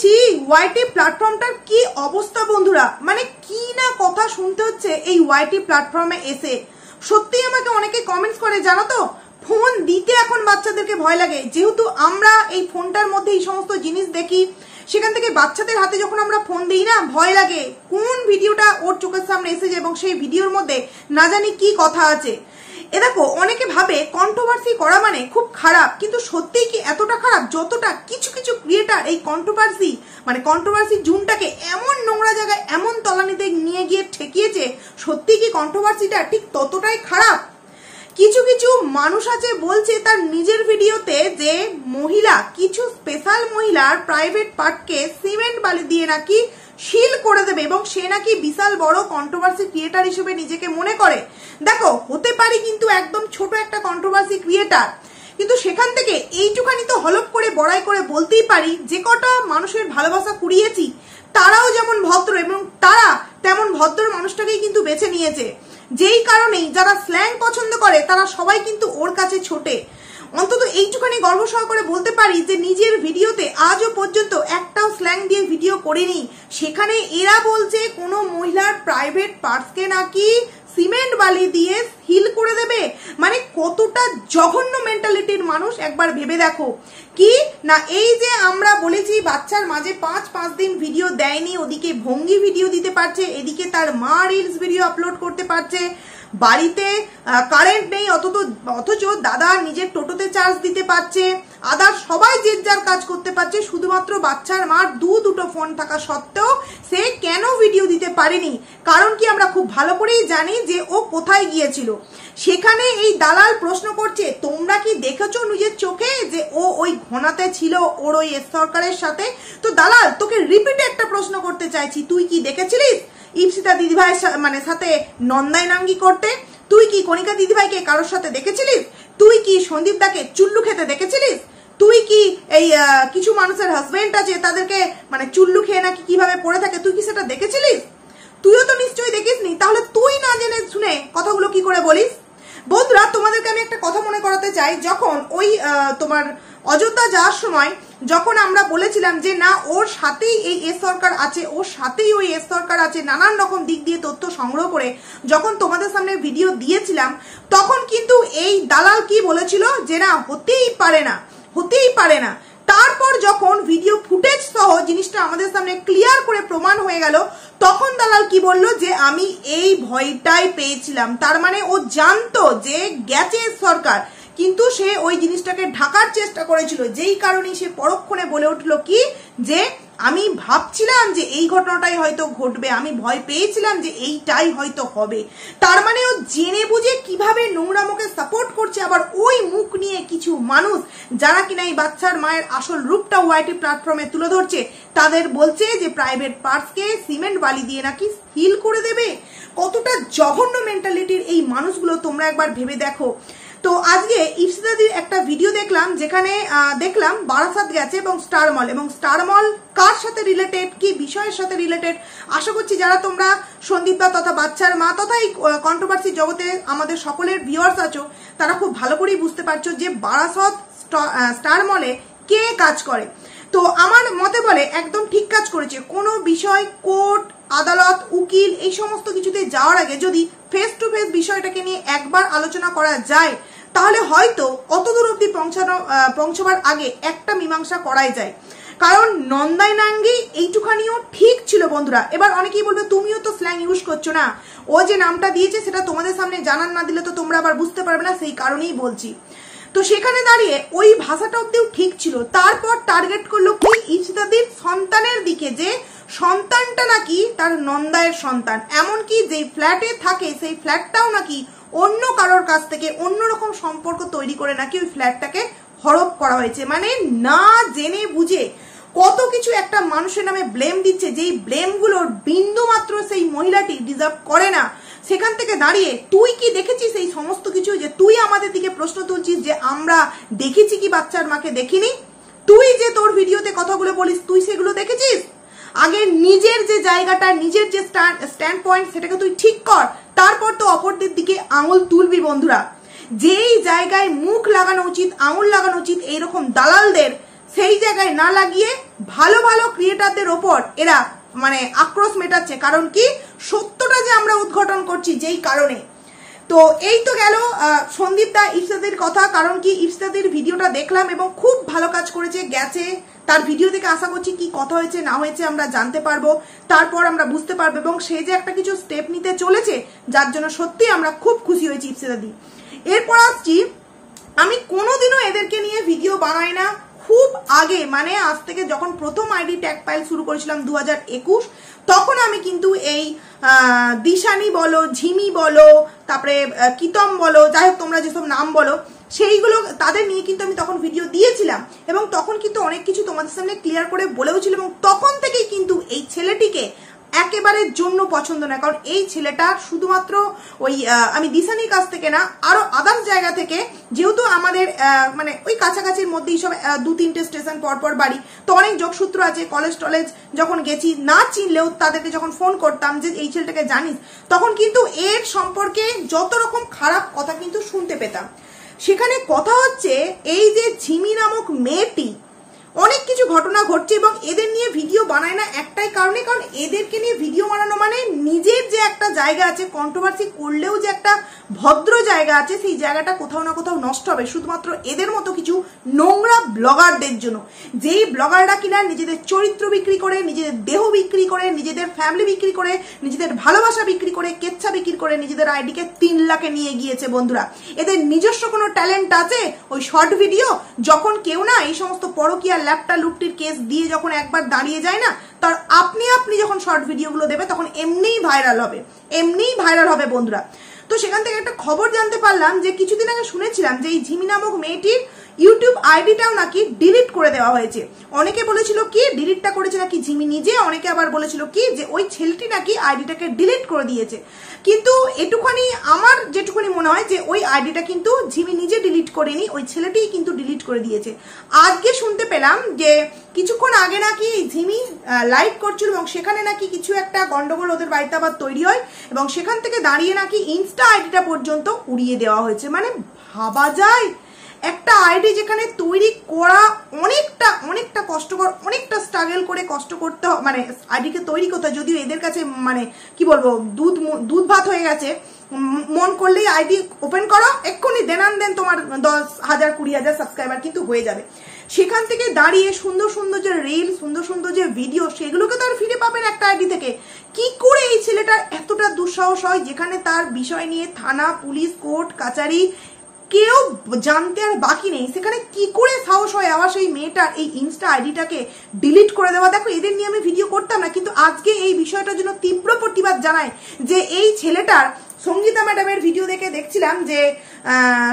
ছি ওয়াইটি প্ল্যাটফর্মটার কি অবস্থা বন্ধুরা, মানে কি না কথা শুনতে হচ্ছে এই ওয়াইটি প্ল্যাটফর্মে এসে। সত্যি আমাকে অনেকে কমেন্টস করে, জানো তো ফোন দিতে এখন বাচ্চাদেরকে ভয় লাগে, যেহেতু আমরা এই ফোনটার মধ্যে এই সমস্ত জিনিস দেখি, সেখান থেকে বাচ্চাদের হাতে যখন আমরা ফোন দিই না, ভয় লাগে কোন ভিডিওটা ওর চোখের সামনে এসে যায় এবং সেই ভিডিওর মধ্যে না জানি কি কথা আছে। এ দেখো, অনেকে ভাবে কন্ট্রোভার্সি করা মানে খুব খারাপ, কিন্তু সত্যিই কি এতটা খারাপ? যতটা কিছু কিছু ক্রিয়েটার এই কন্ট্রোভার্সি জুনটাকে এমন নোংরা জায়গায় এমন তলানিতে নিয়ে গিয়ে ঠেকিয়েছে, সত্যি কি কন্ট্রোভার্সিটা ঠিক ততটাই খারাপ? কিছু কিছু মানুষ আছে বলছে তার নিজের ভিডিওতে যে মহিলা, কিছু স্পেশাল মহিলার প্রাইভেট পার্টকে সিমেন্ট বালি দিয়ে নাকি শিল করে দেবে এবং সে নাকি বিশাল বড় কন্ট্রোভার্সি ক্রিয়েটার হিসেবে নিজেকে মনে করে। দেখো, হতে পারি কিন্তু একদম ছোট একটা কন্ট্রোভার্সি ক্রিয়েটার, কিন্তু সেখান থেকে এইটুখানি তো হলপ করে বড়াই করে বলতেই পারি যে কটা মানুষের ভালোবাসা কুড়িয়েছি তারাও যেমন ভদ্র এবং তারা তেমন ভদ্র মানুষটাকেই কিন্তু বেছে নিয়েছে। যেই কারণেই যারা স্ল্যাং পছন্দ করে তারা সবাই কিন্তু ওর কাছে ছোটে। অন্তত এইটুখানি গর্ব সহকারে বলতে পারি যে নিজের ভিডিওতে আজও পর্যন্ত একটাও স্ল্যাং দিয়ে ভিডিও করিনি। সেখানে এরা বলছে কোনো মহিলার প্রাইভেট পার্টসকে নাকি সিমেন্ট বালি দিয়ে হিল করে দেবে, মানে কতটা জঘন্য মেন্টালিটির মানুষ একবার ভেবে দেখো। কি না, এই যে আমরা বলেছি বাচ্চার মাঝে 5 দিন ভিডিও দেয়নি, ওদিকে ভঙ্গি ভিডিও দিতে পারছে, এদিকে তার মা রিলস ভিডিও আপলোড করতে পারছে, বাড়িতে কারেন্ট নেই অথচ দাদা নিজের টোটোতে চার্জ দিতে পারছে, আদার সবাই যে যার কাজ করতে পারছে, শুধুমাত্র বাচ্চার মার দুটো ফোন থাকা সত্ত্বেও সে কেন ভিডিও দিতে পারেনি? কারণ কি আমরা খুব ভালো করেই জানি যে ও কোথায় গিয়েছিল। সেখানে এই দালাল প্রশ্ন করছে, তোমরা কি দেখেছো নিজের চোখে যে ও ওই ঘনাতে ছিল ওর ওই সরকারের সাথে? তো দালাল, তোকে রিপিটে একটা প্রশ্ন করতে চাইছি, তুই কি দেখেছিলিস ইপসিতা দিদিভাইয়ের সাথে নন্দাই নাঙ্গি করতে? তুই কি কণিকা দিদিভাইকে কারোর সাথে দেখেছিলিস? তুই কি সন্দীপ দাকে চুল্লু খেতে দেখেছিলিস? তুই কি এই কিছু মানুষের হাজবেন্ড আছে তাদেরকে মানে চুল্লু খেয়ে নাকি কিভাবে পড়ে থাকে, তুই কি সেটা দেখেছিলিস? তুইও তো নিশ্চয়ই দেখিসনি, তাহলে তুই না জেনে শুনে কথাগুলো কি করে বলিস? বন্ধুরা, তোমাদেরকে আমি একটা কথা মনে করাতে চাই, যখন ওই তোমার অযোধ্যা যাওয়ার সময় যখন আমরা বলেছিলাম যে না ওর সাথেই এই এস সরকার আছে, ওর সাথেই ওই এস সরকার আছে, নানান রকম দিক দিয়ে তথ্য সংগ্রহ করে যখন তোমাদের সামনে ভিডিও দিয়েছিলাম, তখন কিন্তু এই দালাল কি বলেছিল যে না হতেই পারে না। তারপর যখন ভিডিও ফুটেজ সহ জিনিসটা আমাদের সামনে ক্লিয়ার করে প্রমাণ হয়ে গেল, তখন দালাল কি বলল যে আমি এই ভয়টাই পেয়েছিলাম। তার মানে ও জানতো যে গেছে সরকার, কিন্তু সে ওই জিনিসটাকে ঢাকার চেষ্টা করেছিল, যেই কারণে সে পরক্ষণে বলে উঠলো কি যে আমি ভাবছিলাম যে এই ঘটনাটাই হয়তো ঘটবে, আমি ভয় পেয়েছিলাম যে এইটাই হয়তো হবে। তার মানে ও জেনে বুঝে কিভাবে নোংরামোকে সাপোর্ট করছে। আবার ওই মুখ নিয়ে কিছু মানুষ যারা কিনা এই বাচ্চার মায়ের আসল রূপটা ওয়াইটি প্ল্যাটফর্মে তুলে ধরছে, তাদের বলছে যে প্রাইভেট পার্টসকে সিমেন্ট বালি দিয়ে নাকি হিল করে দেবে। কতটা জঘন্য মেন্টালিটির এই মানুষগুলো তোমরা একবার ভেবে দেখো। তো আজকে ইপসিতাদির একটা ভিডিও দেখলাম, যেখানে দেখলাম বারাসাত গেছে এবং স্টার মল কার সাথে রিলেটেড, কি বিষয়ের সাথে রিলেটেড, আশা করছি যারা তোমরা সন্দীপদা তথা বাচ্চার মা তথা এই কন্ট্রোভার্সি জগতে আমাদের সকলের ভিউয়ার্স আছো, তারা খুব ভালো করেই বুঝতে পারছো যে বারাসাত স্টার মলে কে কাজ করে। তো আমার মতে বলে একদম ঠিক কাজ করেছে। কোনো বিষয় কোর্ট আদালত উকিল এই সমস্ত কিছুতে যাওয়ার আগে যদি ফেস টু ফেস বিষয়টাকে নিয়ে একবার আলোচনা করা যায়, তাহলে হয়তো অতদূর অব্দি পৌঁছবার আগে একটা মীমাংসা করাই যায়। কারণ নন্দাই নাঙ্গি এইটুখানিও ঠিক ছিল বন্ধুরা। এবার অনেকেই বলবে তুমিও তো স্ল্যাং ইউজ করছো না, ও যে নামটা দিয়েছে সেটা তোমাদের সামনে জানান না দিলে তো তোমরা আবার বুঝতে পারবে না, সেই কারণেই বলছি। তো সেখানে দাঁড়িয়ে ওই ভাষাটা অব্দিও ঠিক ছিল। তারপর টার্গেট করলো কি ইপসিতাদির সন্তানের দিকে, যে সন্তানটা নাকি তার নন্দায়ের সন্তান, এমনকি যেই ফ্ল্যাটে থাকে সেই ফ্ল্যাটটাও নাকি অন্য কারোর কাছ থেকে অন্যরকম সম্পর্ক তৈরি করে নাকি ওই ফ্ল্যাটটাকে হরপ করা হয়েছে। মানে না জেনে বুঝে কত কিছু একটা মানুষের নামে ব্লেম দিচ্ছে, যেই ব্লেমগুলোর বিন্দু মাত্র সেই মহিলাটি ডিজার্ভ করে না। সেখান থেকে দাঁড়িয়ে তুই কি দেখেছিস এই সমস্ত কিছু, যে তুই আমাদের দিকে প্রশ্ন তুলছিস যে আমরা দেখেছি কি বাচ্চার মাকে দেখিনি? তুই যে তোর ভিডিওতে কথাগুলো বলিস তুই সেগুলো দেখেছিস? আগে নিজের যে জায়গাটা, নিজের যে স্ট্যান্ড পয়েন্ট সেটাকে তুই ঠিক কর, তারপর তো অপরদের দিকে আঙুল তুলবি বন্ধুরা। যেই জায়গায় মুখ লাগানো উচিত, আঙুল লাগানো উচিত এইরকম দালালদের, সেই জায়গায় না লাগিয়ে ভালো ভালো ক্রিয়েটারদের ওপর এরা মানে আক্রোশ মেটাচ্ছে। কারণ কি, সত্যটা যে আমরা উদ্ঘাটন করছি যেই কারণে। তো এই তো গেল সন্দীপ দা ইফসাদির কথা। কারণ কি, ইফসাদির ভিডিওটা দেখলাম এবং খুব ভালো কাজ করেছে, গেছে। তার ভিডিও থেকে আশা করছি কি কথা হয়েছে না হয়েছে আমরা জানতে পারবো, তারপর আমরা বুঝতে পারবো, এবং সে যে একটা কিছু স্টেপ নিতে চলেছে যার জন্য সত্যি আমরা খুব খুশি হয়েছি ইফসাদি। এরপর আসছি, আমি কোনোদিনও এদেরকে নিয়ে ভিডিও বানাই না। খুব আগে মানে আজ থেকে যখন প্রথম আইডি ট্যাগ পাইল শুরু করেছিলাম 2021, তখন আমি কিন্তু এই দিশানি বলো, ঝিমি বলো, তারপরে কিতম বলো, যাই হোক তোমরা যেসব নাম বলো সেইগুলো তাদের নিয়ে কিন্তু আমি তখন ভিডিও দিয়েছিলাম, এবং তখন কিন্তু অনেক কিছু তোমাদের সামনে ক্লিয়ার করে বলেও ছিল। এবং তখন থেকেই কিন্তু এই ছেলেটিকে একেবারে জন্য পছন্দ না, কারণ এই ছেলেটা শুধুমাত্র ওই আমি দিশানির কাছ থেকে না, আরো আদার্স জায়গা থেকে, যেহেতু আমাদের মানে ওই কাছাকাছির মধ্যেই সব 2-3টে স্টেশন পরপর বাড়ি, তো অনেক যোগসূত্র আছে। কলেজ টলেজ যখন গেছি, না চিনলেও তাদেরকে যখন ফোন করতাম যে এই ছেলেটাকে জানিস, তখন কিন্তু এর সম্পর্কে যত রকম খারাপ কথা কিন্তু শুনতে পেতাম। সেখানে কথা হচ্ছে এই যে ঝিমি নামক মেয়েটি, অনেক কিছু ঘটনা ঘটছে এবং এদের নিয়ে ভিডিও বানায় না একটাই কারণে, কারণ এদেরকে নিয়ে ভিডিও বানানো মানে নিজের যে একটা জায়গা আছে, কন্ট্রোভার্সি করলেও যে একটা ভদ্র জায়গা আছে, সেই জায়গাটা কোথাও না কোথাও নষ্ট হবে শুধুমাত্র এদের মতো কিছু নোংরা ব্লগারদের জন্য। যেই ব্লগাররা কিনা নিজেদের চরিত্র বিক্রি করে, নিজেদের দেহ বিক্রি করে, নিজেদের ফ্যামিলি বিক্রি করে, নিজেদের ভালোবাসা বিক্রি করে, কেচ্ছা বিক্রি করে নিজেদের আইডিকে 3 লাখে নিয়ে গিয়েছে। বন্ধুরা, এদের নিজস্ব কোনো ট্যালেন্ট আছে? ওই শর্ট ভিডিও। যখন কেউ না এই সমস্ত পরকীয়া ল্যাপটা লুপটির কেস দিয়ে যখন একবার দাঁড়িয়ে যায় না, তার আপনি যখন শর্ট ভিডিওগুলো দেবে তখন এমনিই ভাইরাল হবে বন্ধুরা। তো সেখান থেকে একটা খবর জানতে পারলাম যে কিছুদিন আগে শুনেছিলাম যে এই ঝিমি নামক মেয়েটির ইউটিউব আইডিটাও নাকি ডিলিট করে দেওয়া হয়েছে। অনেকে বলেছিল কি ডিলিটটা করেছে নাকি ঝিমি নিজে, অনেকে আবার বলেছিল কি যে ওই ছেলেটি নাকি আইডিটাকে ডিলিট করে দিয়েছে। কিন্তু এটুখানি আমার যেটুকুনি মনে হয় যে ওই আইডিটা কিন্তু ঝিমি নিজে ডিলিট করেনি, ওই ছেলেটিই কিন্তু ডিলিট করে দিয়েছে। আজকে শুনতে পেলাম যে কিছুক্ষণ আগে নাকি ঝিমি লাইভ করছিল এবং সেখানে নাকি কিছু একটা গন্ডগোল ওদের বাড়িতে আবার তৈরি হয়, এবং সেখান থেকে দাঁড়িয়ে নাকি ইনস্টা আইডিটা পর্যন্ত উড়িয়ে দেওয়া হয়েছে। মানে ভাবা যায়, একটা আইডি যেখানে তৈরি করা অনেকটা কষ্টকর, অনেকটা স্ট্রাগল করে কষ্ট করতে হয়, মানে আইডিকে তৈরি করতে হয়। যদিও এদের কাছে মানে কি বলবো, দুধ ভাত হয়ে গেছে, মন করলেই আইডি ওপেন করো, এক্ষুনি দেন তোমার 10,000 20,000 সাবস্ক্রাইবার কিন্তু হয়ে যাবে। সেখান থেকে দাঁড়িয়ে সুন্দর সুন্দর যে রিল, সুন্দর সুন্দর যে ভিডিও, সেগুলোকে তো আর ফিরে পাবেন একটা আইডি থেকে। কি করে এই ছেলেটার এতটা দুঃসাহস হয়, যেখানে তার বিষয় নিয়ে থানা, পুলিশ, কোর্ট কাচারি কেউ জানতে আর বাকি নেই, সেখানে কি করে সাহস হয় আবার সেই মেয়েটার এই ইনস্টা আইডিটাকে ডিলিট করে দেওয়া। দেখো, এদের নিয়ে আমি ভিডিও করতাম না, কিন্তু আজকে এই বিষয়টার জন্য তীব্র প্রতিবাদ জানাই যে এই ছেলেটার সঙ্গীতা ম্যাডামের ভিডিও দেখে দেখছিলাম যে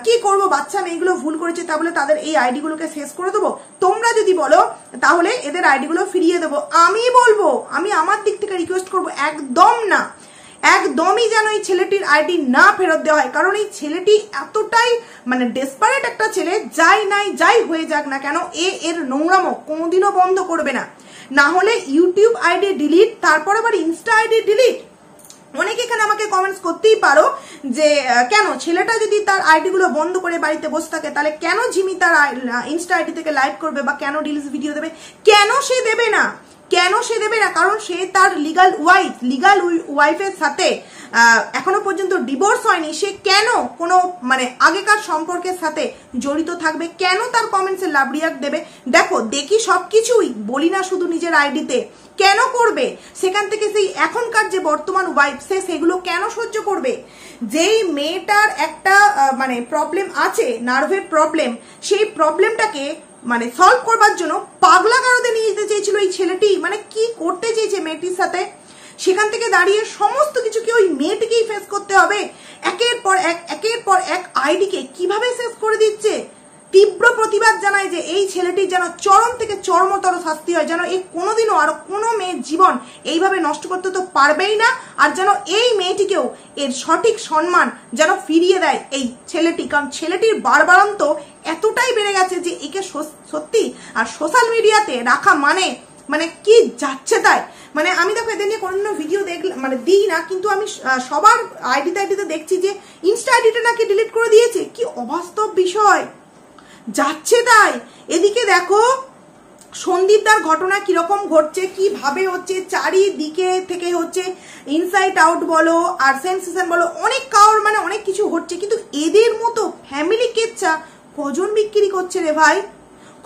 কি করব, বাচ্চা মেয়েগুলো ভুল করেছে, তা বলে তাদের এই আইডিগুলোকে শেষ করে দেবো? তোমরা যদি বলো তাহলে এদের আইডিগুলো ফিরিয়ে দেবো। আমি বলবো, আমি আমার দিক থেকে রিকোয়েস্ট করবো, একদম না, একদমই যেন এই ছেলেটির আইডি না ফেরত দেওয়া হয়। কারণ এই ছেলেটি এতটাই মানে ডেসপারেট একটা ছেলে, যাই হয়ে যাক না কেন, এর নোংরামো কোনোদিনও বন্ধ করবে না। না হলে ইউটিউব আইডি ডিলিট, তারপর আবার ইনস্টা আইডি ডিলিট। অনেকে এখানে আমাকে কমেন্টস করতেই পারো যে কেন ছেলেটা যদি তার আইডিগুলো বন্ধ করে বাড়িতে বসে থাকে, তাহলে কেন ঝিমি তার ইনস্টা আইডি থেকে লাইভ করবে বা কেন রিলস ভিডিও দেবে? কেন সে দেবে না? কারণ সে তার লিগাল ওয়াইফের সাথে এখনো পর্যন্ত ডিভোর্স হয়নি। সে কেন কোনো মানে আগেকার সম্পর্কের সাথে জড়িত থাকবে? কেন তার কমেন্টসে লাভ রিয়াক্ট দেবে? দেখো, দেখি সবকিছুই, বলি না শুধু নিজের আইডিতে। কেন করবে? সেখান থেকে সেই এখনকার যে বর্তমান ওয়াইফ, সে সেগুলো কেন সহ্য করবে? যেই মেয়েটার একটা মানে প্রবলেম আছে, নার্ভের প্রবলেম, সেই প্রবলেমটাকে মানে সলভ করবার জন্য পাগলা গারদে নিয়ে যেতে চেয়েছিল এই ছেলেটি। মানে কি করতে চেয়েছে মেয়েটির সাথে? সেখান থেকে দাঁড়িয়ে সমস্ত কিছুকে ওই মেয়েটিকেই ফেস করতে হবে। একের পর এক আইডিকে কিভাবে শেষ করে দিচ্ছে। তীব্র প্রতিবাদ জানায় যে এই ছেলেটির যেন চরম থেকে চরমতর শাস্তি হয়, যেন এই কোনোদিনও আর কোনো মেয়ের জীবন এইভাবে নষ্ট করতে তো পারবেই না, আর যেন এই মেয়েটিকেও এর সঠিক সম্মান যেন ফিরিয়ে দেয় এই ছেলেটি। কারণ ছেলেটির বাড়বাড়ন্ত এতটাই বেড়ে গেছে যে একে সত্যি আর সোশ্যাল মিডিয়াতে রাখা মানে কি যাচ্ছে তাই। মানে আমি দেখো এদের নিয়ে কোনো ভিডিও দেখলাম মানে দিই না, কিন্তু আমি সবার আইডিতে দেখছি যে ইনস্টা আইডিটা নাকি ডিলিট করে দিয়েছে। কি অবাস্তব বিষয়, যাচ্ছে তাই। এদিকে দেখো সন্দীপদার ঘটনা কিরকম ঘটছে, কিভাবে হচ্ছে, চারিদিকে থেকে হচ্ছে ইনসাইড আউট বলো আর সেন্সেশন বলো, অনেক কারোর মানে অনেক কিছু হচ্ছে, কিন্তু এদের মতো ফ্যামিলি কেচ্ছা কজন বিক্রি করছে রে ভাই?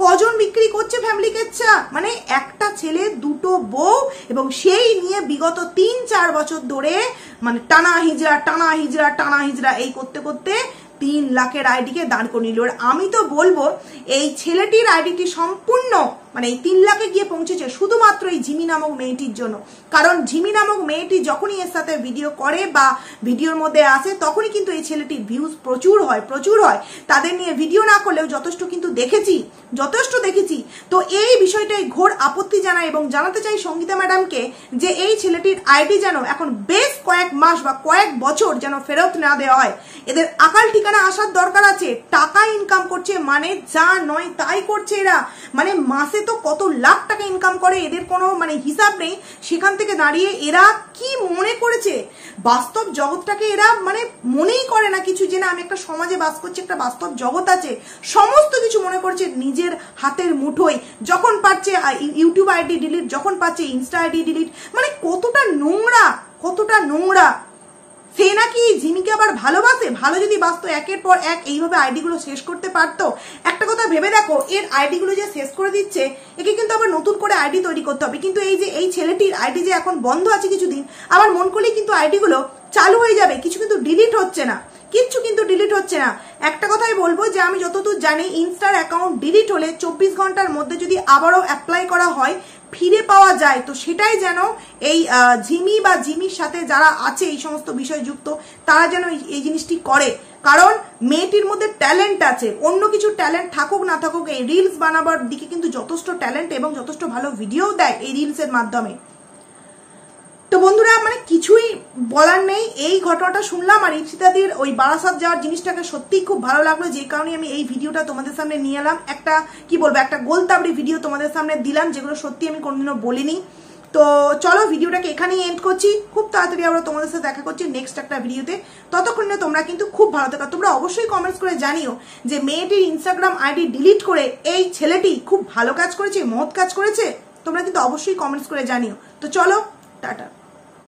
কজন বিক্রি করছে ফ্যামিলি কেচ্ছা? মানে একটা ছেলে, দুটো বউ, এবং সেই নিয়ে বিগত 3-4 বছর ধরে মানে টানা হিজড়া এই করতে করতে 3 লাখের আইডিকে দাঁড় করে নিল। আমি তো বলবো এই ছেলেটির আইডিটি সম্পূর্ণ মানে এই 3 লাখে গিয়ে পৌঁছেছে শুধুমাত্র এই ঝিমি নামক মেয়েটির জন্য। কারণ ঝিমি নামক মেয়েটি যখনই এর সাথে ভিডিও করে বা ভিডিওর মধ্যে আসে তখনই কিন্তু এই ছেলেটির ভিউজ প্রচুর হয়। তাদের নিয়ে ভিডিও না করলেও যথেষ্ট দেখেছি। তো এই বিষয়টাই ঘোর আপত্তি জানাই এবং জানাতে চাই সঙ্গীতা ম্যাডামকে যে এই ছেলেটির আইডি যেন এখন বেশ কয়েক মাস বা কয়েক বছর যেন ফেরত না দেওয়া হয়। এদের আকাল ঠিকানা আসার দরকার আছে। টাকা ইনকাম করছে মানে যা নয় তাই করছে এরা, মানে মাসে তো কত লাখ টাকা ইনকাম করে, এদের কোনো মানে হিসাব নেই। সেখান থেকে দাঁড়িয়ে এরা কি মনে করেছে বাস্তব জগৎটাকে এরা মানে মনেই করে না কিছু, যে না আমি একটা সমাজে বাস করছি, একটা বাস্তব জগৎ আছে, সমস্ত কিছু মনে করছে নিজের হাতের মুঠোয়। যখন পাচ্ছে ইউটিউব আইডি ডিলিট, যখন পাচ্ছে ইনস্টা আইডি ডিলিট, মানে কতটা নোংরা। সে নাকি ঝিমিকে আবার ভালোবাসে? ভালো যদি বাসতো একের পর এক এইভাবে আইডিগুলো শেষ করতে পারতো। একটা কথা ভেবে দেখো, এর আইডিগুলো যে শেষ করে দিচ্ছে একে কিন্তু আবার নতুন করে আইডি তৈরি করতে হবে। কিন্তু এই যে এই ছেলেটির আইডি যে এখন বন্ধ আছে কিছুদিন, আবার মন করলেই কিন্তু আইডিগুলো চালু হয়ে যাবে, কিছু কিন্তু ডিলিট হচ্ছে না। একটা কথাই বলবো যে আমি যতদূর জানি ইনস্টার অ্যাকাউন্ট ডিলিট হলে 24 ঘন্টার মধ্যে যদি আবারও অ্যাপ্লাই করা হয় ফিরে পাওয়া যায়। তো সেটাই যেন এই ঝিমি বা ঝিমির সাথে যারা আছে এই সমস্ত বিষয় যুক্ত তারা যেন এই জিনিসটি করে। কারণ মেয়েটির মধ্যে ট্যালেন্ট আছে, অন্য কিছু ট্যালেন্ট থাকুক না থাকুক, এই রিলস বানাবার দিকে কিন্তু যথেষ্ট ট্যালেন্ট এবং যথেষ্ট ভালো ভিডিও দেয় এই রিলসের মাধ্যমে। তো বন্ধুরা মানে কিছুই বলার নেই, এই ঘটনাটা শুনলাম আর ইপসিতাদির ওই বারাসাত যাওয়ার জিনিসটাকে সত্যিই খুব ভালো লাগলো, যে কারণে আমি এই ভিডিওটা তোমাদের সামনে নিয়ে এলাম। একটা কি বলবো, একটা গোলতাবড়ি ভিডিও তোমাদের সামনে দিলাম, যেগুলো সত্যি আমি কোনোদিনও বলিনি। তো চলো ভিডিওটাকে এখানেই এন্ড করছি, খুব তাড়াতাড়ি আমরা তোমাদের সাথে দেখা করছি নেক্সট একটা ভিডিওতে। ততক্ষণে তোমরা কিন্তু খুব ভালো থাকো। তোমরা অবশ্যই কমেন্টস করে জানিও যে মেয়েটির ইনস্টাগ্রাম আইডি ডিলিট করে এই ছেলেটি খুব ভালো কাজ করেছে, মহৎ কাজ করেছে। তোমরা কিন্তু অবশ্যই কমেন্টস করে জানিও। তো চলো, টাটা।